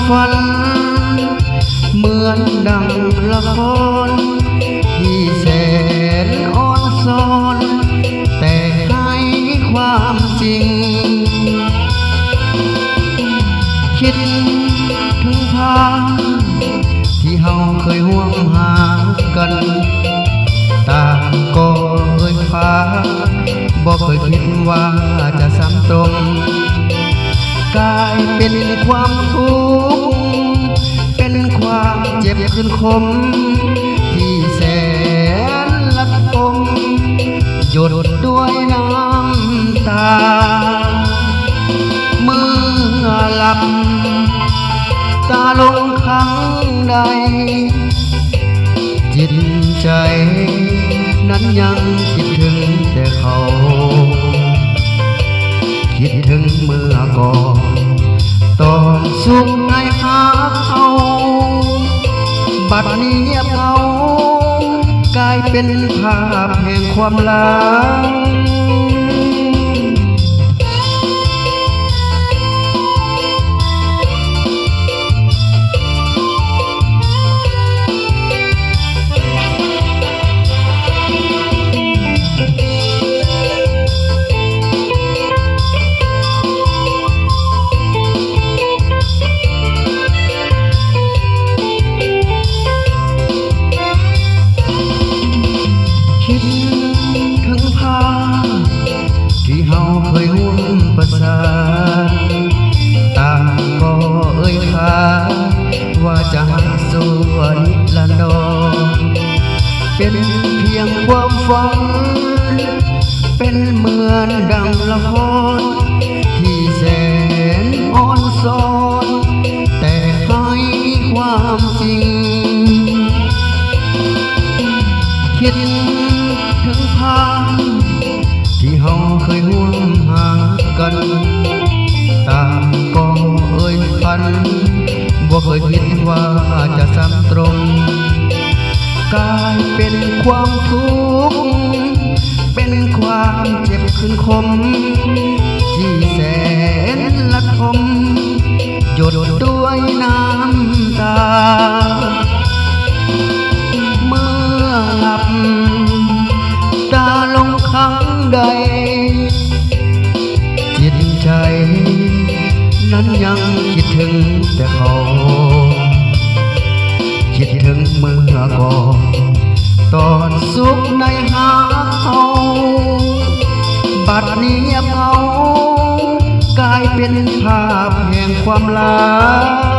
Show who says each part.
Speaker 1: ฝันเหมือนดังละครที่แสนอ่อนซ้อนแต่ให้ความจริงคิดถึงภาพที่เฮาเคยห่วงหากันตาก็เคยพาบอกเคยคิดว่าจะซ้ำตรงกลายเป็นความทุกข์เป็นความเจ็บขึ้นคมที่แสนละกมหยดด้วยน้ำตาเมื่อหลับตาลงครั้งใดจิตใจนั้นยังคิดถึงแต่เขาคิดถึงเมื่อก่อนตอนสุขในหาเขาบัดนี้เงียบเหงากลายเป็นภาพแห่งความหลังคิดถึงภาพที่เฮาเคยห่วงประสานตาก็เอ่ยค้าว่าจะหักส่วนละนองเป็นเพียงความฝันเป็นเหมือนดังละครที่แสนอ่อนซ้อนแต่ให้ความจริงคิดถึงภาพที่เฮาเคยห่วงหากันตาก็เอ่ยพันบ่เคยคิดว่าจะซ้ำตรงกลายเป็นความทุกข์เป็นความเจ็บขึ้นคมที่แสนละคมหยดด้วยน้ำตาเมื่อหลับตาลงครั้งใดจิตใจนั้นยังคิดถึงแต่เขาคิดถึงเมื่อก่อนตอนสุขในหาเขาบัดนี้เงียบเหงากลายเป็นภาพแห่งความหลัง